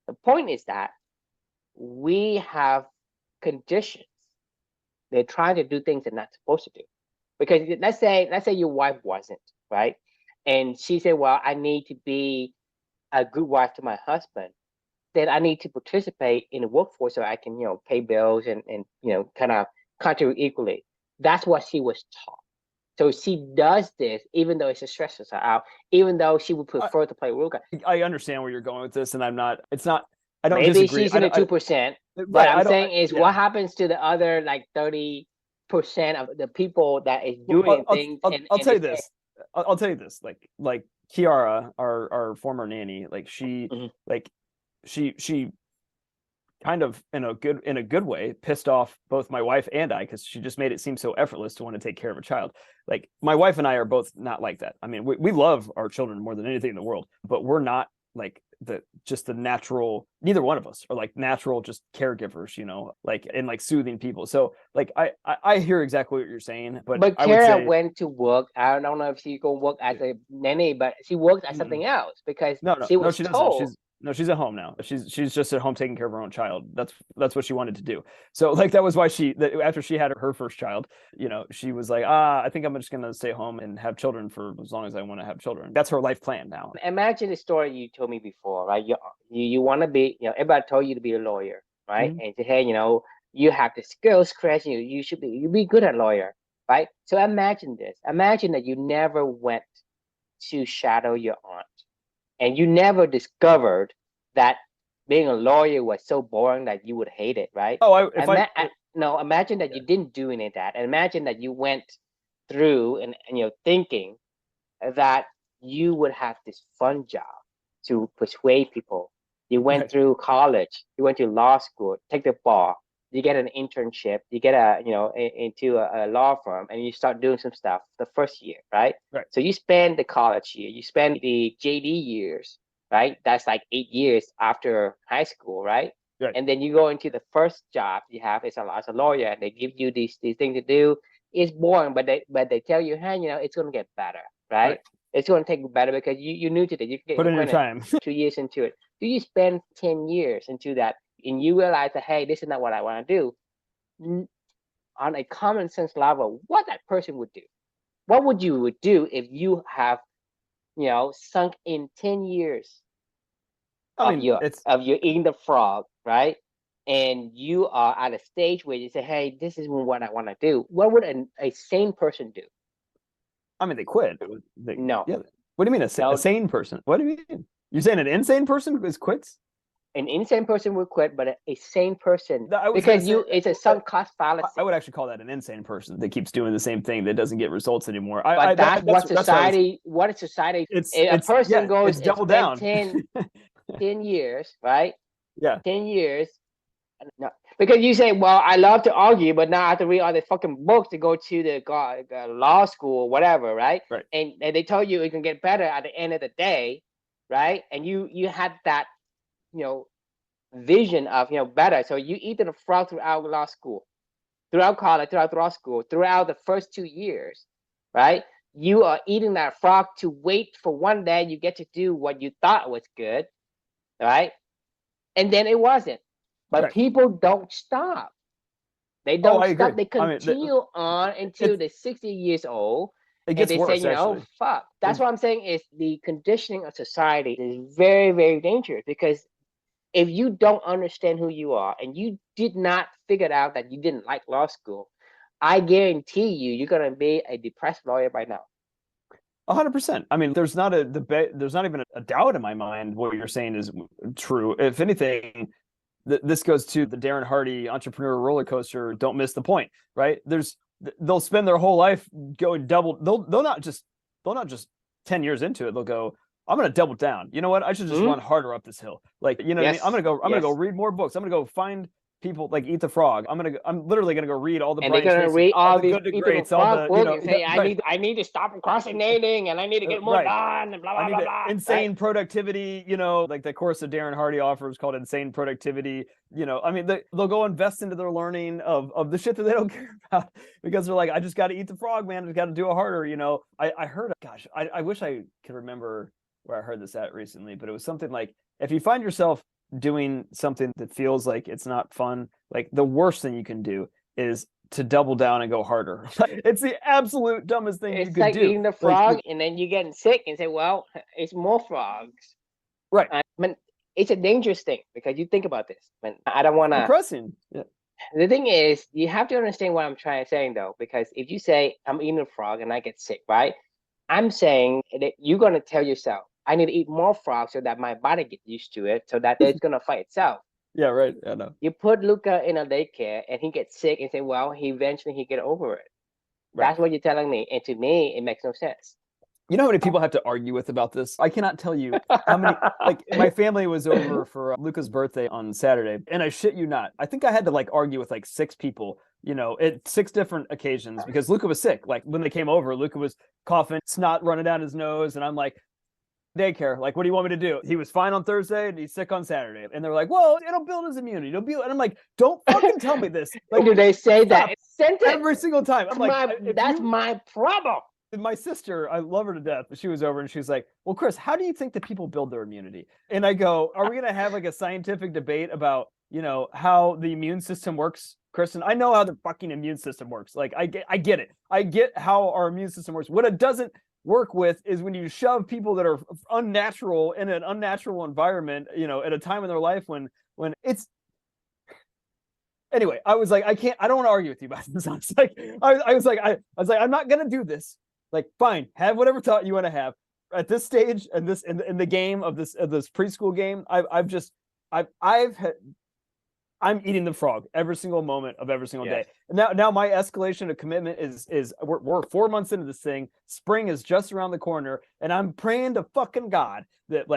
The point is that we have conditions. They're trying to do things they're not supposed to do. Because let's say your wife wasn't, right? And she said, well, I need to be a good wife to my husband. Then I need to participate in the workforce so I can, pay bills and kind of contribute equally. That's what she was taught. So she does this, even though it stresses her out, even though she would prefer to play Ruka. I understand where you're going with this, and I'm not. It's not. I don't Maybe disagree. she's in the 2%, but Right. I'm I don't. saying is Yeah. what happens to the other like 30% of the people that is Well, doing things I'll and tell they you say, this. I'll tell you this. Like Kiara, our former nanny, like Mhm. she kind of in a good way pissed off both my wife and I, because she just made it seem so effortless to want to take care of a child. Like my wife and I are both not like that. I mean, we love our children more than anything in the world, but we're not like the natural, neither one of us are like natural just caregivers, like, and like soothing people. So like I hear exactly what you're saying, but I would Kara say went to work. I don't know if she go work as a nanny, but she works as mm-mm. something else because No, she was she doesn't. told. She's at home now. She's just at home taking care of her own child. That's what she wanted to do. So like that was why after she had her first child, she was like, I think I'm just gonna stay home and have children for as long as I want to have children. That's her life plan now. Imagine the story you told me before, right? You want to be, everybody told you to be a lawyer, right? Mm-hmm. And say, hey, you have the skills, Chris. You be good at lawyer, right? So imagine this. Imagine that you never went to shadow your aunt, and you never discovered that being a lawyer was so boring that you would hate it, right? Oh, No, imagine that yeah. you didn't do any of that, and imagine that you went through and thinking that you would have this fun job to persuade people. You went Right. through college, you went to law school, take the bar, you get an internship, you get into a law firm, and you start doing some stuff the first year, right? Right. So you spend the college year, you spend the JD years, right? That's like 8 years after high school, right? Right. And then you go into the first job you have as a lawyer, and they give you these things to do. It's boring, but they tell you, hey, it's gonna get better, right? It's going to take better because you're new to it. You can get Put in your acquainted time. 2 years into it. Do you spend 10 years into that and you realize that, hey, this is not what I want to do? On a common sense level, what that person would do? What would you do if you have, sunk in 10 years I mean, it's of your eating the frog, right? And you are at a stage where you say, hey, this is what I want to do. What would a sane person do? I mean, they quit. No. Yeah. What do you mean a sane person? What do you mean? You're saying an insane person quits? An insane person would quit, but a sane person, I was because say, it's a sunk cost fallacy. I would actually call that an insane person that keeps doing the same thing that doesn't get results anymore. But that's what society. A person goes it's and double spend down. 10 years, right? Yeah. 10 years. No, because you say, well, I love to argue, but now I have to read all the fucking books to go to the law school or whatever, right? Right. And they tell you it can get better at the end of the day, right? And you had that vision of better. So you eat the frog throughout law school, throughout college, throughout law school, throughout the first 2 years, right? You are eating that frog to wait for one day you get to do what you thought was good, right? And then it wasn't. But Right. people don't stop. They Oh, don't I agree. stop. They I mean, continue on until they're 60 years old. it And gets they say, worse, actually. fuck. That's what I'm saying is the conditioning of society is very, very dangerous, because if you don't understand who you are and you did not figure out that you didn't like law school, I guarantee you're going to be a depressed lawyer by now. 100%. I mean, there's not a debate. There's not even a doubt in my mind what you're saying is true. If anything, this goes to the Darren Hardy entrepreneur roller coaster. Don't miss the point, right? They'll spend their whole life going double. They'll not just 10 years into it. They'll go, I'm going to double down. You know what? I should just run harder up this hill. Like, you know what I mean? I'm going to go read more books. I'm going to go find people like Eat the Frog. I'm literally going to go read all the and Brian they're going to read all the these good to people greats, all the, and say, I need to stop procrastinating, and I need to get more done, and blah, blah, blah, blah. Insane productivity, like the course that Darren Hardy offers called Insane Productivity. I mean, they'll go invest into their learning of the shit that they don't care about, because they're like, I just got to eat the frog, man. I just got to do it harder. I heard, gosh, I wish I could remember where I heard this at recently, but it was something like, if you find yourself doing something that feels like it's not fun, like the worst thing you can do is to double down and go harder. It's the absolute dumbest thing you could do. It's like eating the frog, and then you're getting sick and say, well, it's more frogs. Right. I mean, it's a dangerous thing, because you think about this. I don't want to. Depressing. Yeah. The thing is, you have to understand what I'm trying to say, though, because if you say, I'm eating a frog and I get sick, right? I'm saying that you're going to tell yourself, I need to eat more frogs so that my body gets used to it, so that it's going to fight itself. Yeah, right. Yeah, no. You put Luca in a daycare and he gets sick and say, well, eventually he get over it. Right. That's what you're telling me. And to me, it makes no sense. You know how many people I have to argue with about this? I cannot tell you how many. Like, my family was over for Luca's birthday on Saturday, and I shit you not, I think I had to argue with 6 people, at 6 different occasions, because Luca was sick. Like, when they came over, Luca was coughing, snot running down his nose, and I'm like, daycare, what do you want me to do? He was fine on Thursday and he's sick on Saturday. And they're like, well, it'll build his immunity. And I'm like, don't fucking tell me this. Do they say that every single time? I'm like, that's my problem. My sister, I love her to death, but she was over and she's like, well, Chris, how do you think that people build their immunity? And I go, are we going to have a scientific debate about, how the immune system works, Kristen? I know how the fucking immune system works. I get it. I get how our immune system works. What it doesn't work with is when you shove people that are unnatural in an unnatural environment, at a time in their life when it's. Anyway, I was like, I don't want to argue with you about this. I was like, I'm not gonna do this. Fine, have whatever thought you want to have at this stage and this in the game of this preschool game. I'm eating the frog every single moment of every single day. And now my escalation of commitment is we're 4 months into this thing. Spring is just around the corner, and I'm praying to fucking God that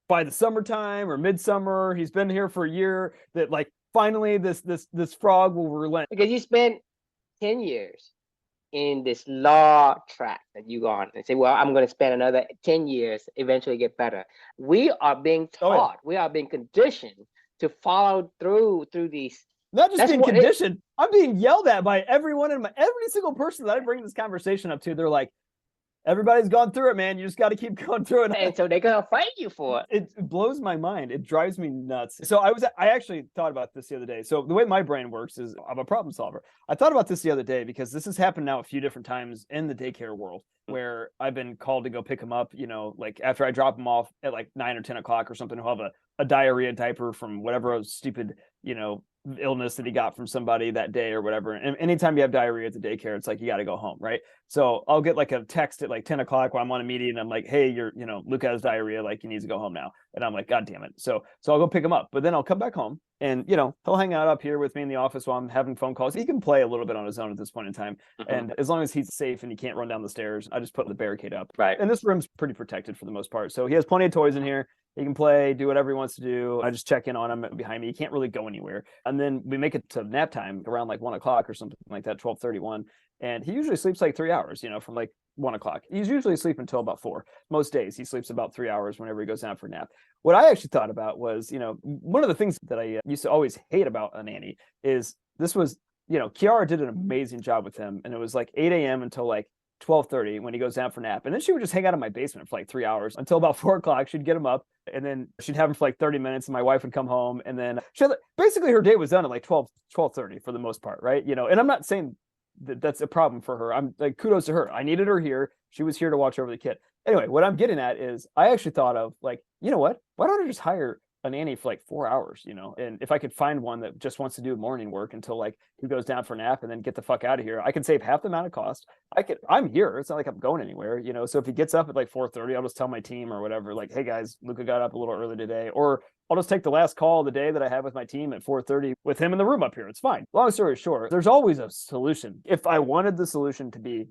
by the summertime or midsummer, he's been here for a year, that finally this frog will relent. Because you spent 10 years in this law track that you go on and say, well, I'm going to spend another 10 years, eventually get better. We are being taught, we are being conditioned to follow through these. Not just being conditioned, I'm being yelled at by every single person that I bring this conversation up to. They're like, everybody's gone through it, man. You just got to keep going through it. And so they're going to fight you for it. It blows my mind. It drives me nuts. So I actually thought about this the other day. So the way my brain works is I'm a problem solver. I thought about this the other day because this has happened now a few different times in the daycare world, where I've been called to go pick him up, after I drop him off at 9 or 10 o'clock or something, he'll have a diarrhea diaper from whatever stupid, illness that he got from somebody that day or whatever. And anytime you have diarrhea at the daycare, it's you got to go home, right? So I'll get a text at 10 o'clock while I'm on a meeting, and I'm like, hey, Luca has diarrhea, he needs to go home now. And I'm like, God damn it. So I'll go pick him up, but then I'll come back home and, he'll hang out up here with me in the office while I'm having phone calls. He can play a little bit on his own at this point in time. And as long as he's safe and he can't run down the stairs, I just put the barricade up. Right. And this room's pretty protected for the most part. So he has plenty of toys in here. He can play, do whatever he wants to do. I just check in on him behind me. He can't really go anywhere. And then we make it to nap time around 1 o'clock or something like that, 12:31. And he usually sleeps like 3 hours, from like 1 o'clock. He's usually asleep until about 4. Most days he sleeps about 3 hours whenever he goes down for a nap. What I actually thought about was, one of the things that I used to always hate about a nanny is this was, Kiara did an amazing job with him. And it was like 8 a.m. until like 12:30 when he goes down for nap. And then she would just hang out in my basement for like 3 hours until about 4 o'clock. She'd get him up and then she'd have him for like 30 minutes and my wife would come home. And then basically her day was done at like 12:30 for the most part. Right. And I'm not saying that's a problem for her. I'm like, kudos to her. I needed her here. She was here to watch over the kid. Anyway, what I'm getting at is I actually thought of like, you know what? Why don't I just hire a nanny for like 4 hours, and if I could find one that just wants to do morning work until like he goes down for a nap and then get the fuck out of here, I can save half the amount of cost. I'm here. It's not like I'm going anywhere, so if he gets up at like 4:30, I'll just tell my team or whatever, like, hey guys, Luca got up a little early today, or I'll just take the last call of the day that I have with my team at 4:30 with him in the room up here. It's fine. Long story short, there's always a solution. If I wanted the solution to be,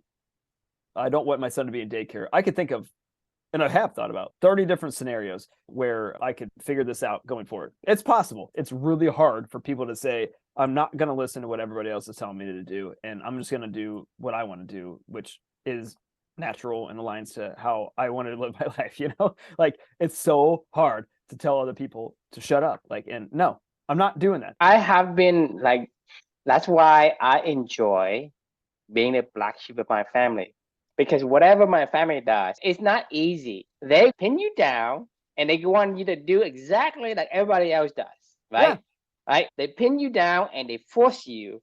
I don't want my son to be in daycare, I could think of, and I have thought about 30 different scenarios where I could figure this out going forward. It's possible. It's really hard for people to say, I'm not going to listen to what everybody else is telling me to do. And I'm just going to do what I want to do, which is natural and aligns to how I want to live my life. Like it's so hard to tell other people to shut up. Like, and no, I'm not doing that. I have been like, that's why I enjoy being the black sheep of my family. Because whatever my family does, it's not easy. They pin you down and they want you to do exactly like everybody else does, right? Yeah. Right? They pin you down and they force you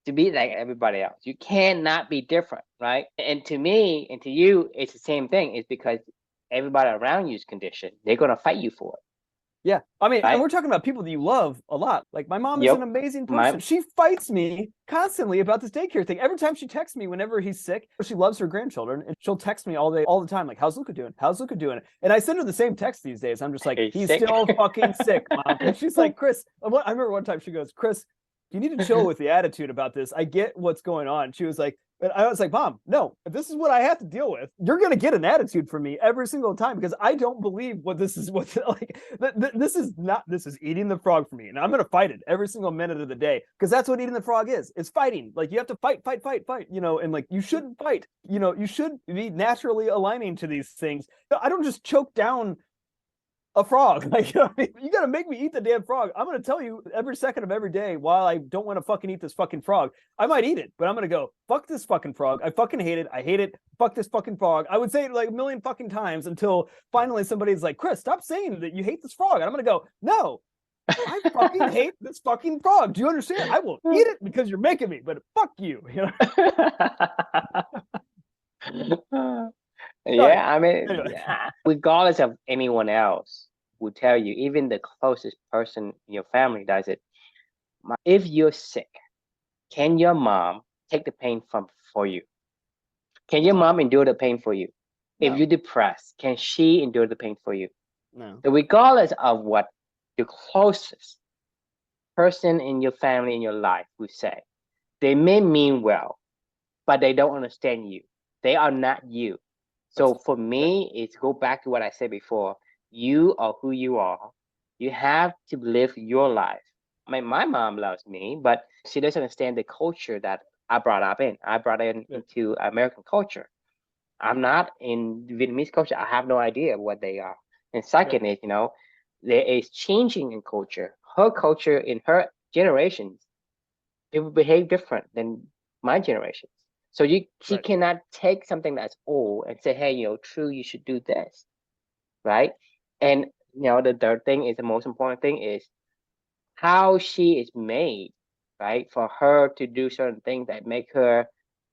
to be like everybody else. You cannot be different, right? And to me and to you, it's the same thing. It's because everybody around you is conditioned. They're going to fight you for it. Yeah. I mean, Right? and we're talking about people that you love a lot. Like my mom is an amazing person. She fights me constantly about this daycare thing. Every time she texts me whenever he's sick, she loves her grandchildren and she'll text me all day, all the time. Like, how's Luca doing? How's Luca doing? And I send her the same text these days. I'm just like, he's still fucking sick, Mom. And she's like, Chris, I remember one time she goes, Chris, you need to chill with the attitude about this. I get what's going on. She was like, but I was like, Mom, no, if this is what I have to deal with, you're going to get an attitude from me every single time because I don't believe this is eating the frog for me. And I'm going to fight it every single minute of the day because that's what eating the frog is. It's fighting. Like you have to fight, and like you shouldn't fight. You should be naturally aligning to these things. I don't just choke down a frog. Like, you got to make me eat the damn frog. I'm going to tell you every second of every day while I don't want to fucking eat this fucking frog. I might eat it, but I'm going to go, fuck this fucking frog. I fucking hate it. I hate it. Fuck this fucking frog. I would say it like a million fucking times until finally somebody's like, Chris, stop saying that you hate this frog. And I'm going to go, no, I fucking hate this fucking frog. Do you understand? I will eat it because you're making me, but fuck you. Yeah, I mean, regardless of anyone else will tell you, even the closest person in your family does it. If you're sick, can your mom take the pain for you? Can your mom endure the pain for you? No. If you're depressed, can she endure the pain for you? No. So regardless of what the closest person in your family, in your life will say, they may mean well, but they don't understand you. They are not you. So for me, it's go back to what I said before. You are who you are. You have to live your life. I mean, my mom loves me, but she doesn't understand the culture that I brought up in. I brought into American culture. I'm not in Vietnamese culture. I have no idea what they are. And second is, there is changing in culture. Her culture in her generations, it will behave different than my generation. So she cannot take something that's old and say, hey, true, you should do this, right? And, the third thing is the most important thing is how she is made, right? For her to do certain things that make her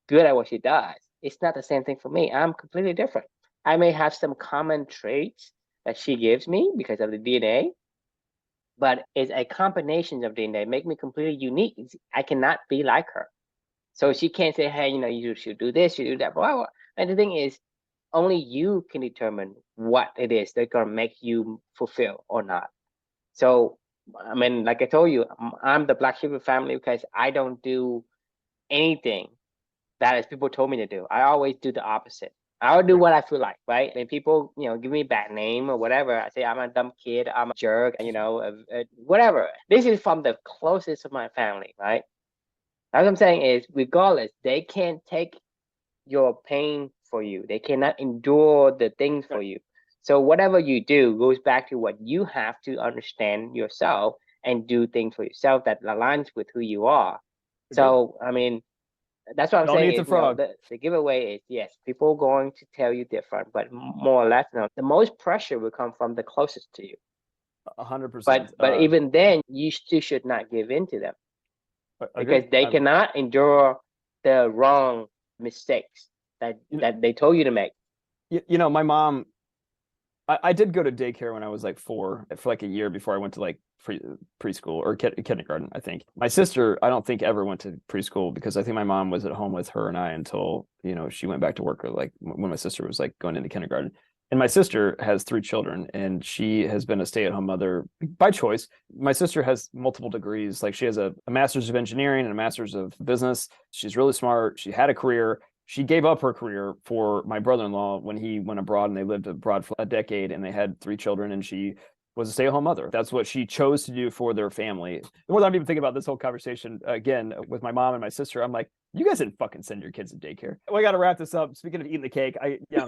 good at what she does. It's not the same thing for me. I'm completely different. I may have some common traits that she gives me because of the DNA, but it's a combination of DNA make me completely unique. I cannot be like her. So she can't say, hey, you should do this, you do that, blah, blah. And the thing is, only you can determine what it is that's going to make you fulfill or not. So, I mean, like I told you, I'm the black sheep of the family because I don't do anything that as people told me to do. I always do the opposite. I'll do what I feel like, right? And people, give me a bad name or whatever. I say I'm a dumb kid, I'm a jerk, whatever. This is from the closest of my family, right? what I'm saying is, regardless, they can't take your pain for you. They cannot endure the things for you. So whatever you do goes back to what you have to understand yourself and do things for yourself that aligns with who you are. So, I mean, that's what I'm Don't saying eat the is, you know, frog. the giveaway is, yes, people are going to tell you different, but more or less, you know, the most pressure will come from the closest to you. 100%. But even then, you still should not give in to them, because Agreed. they cannot endure the wrong mistakes that they told you to make. You know, my mom, I did go to daycare when I was like 4 for like a year before I went to like preschool or kindergarten, I think. My sister, I don't think ever went to preschool because I think my mom was at home with her and I until, you know, she went back to work, or like when my sister was like going into kindergarten. And my sister has 3 children and she has been a stay-at-home mother by choice. My sister has multiple degrees. Like she has a master's of engineering and a master's of business. She's really smart. She had a career. She gave up her career for my brother-in-law when he went abroad, and they lived abroad for a decade and they had 3 children, and she was a stay-at-home mother. That's what she chose to do for their family. The more that I'm even thinking about this whole conversation again with my mom and my sister, I'm like, you guys didn't fucking send your kids to daycare. We got to wrap this up. Speaking of eating the cake,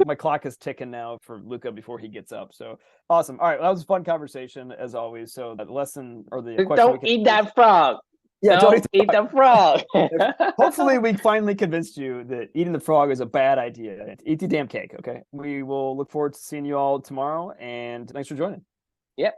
my clock is ticking now for Luca before he gets up. So awesome. All right, well, that was a fun conversation as always. So the lesson or the question, don't eat that frog. Yeah, don't eat the frog. Hopefully we finally convinced you that eating the frog is a bad idea. Eat the damn cake, okay? We will look forward to seeing you all tomorrow, and thanks for joining.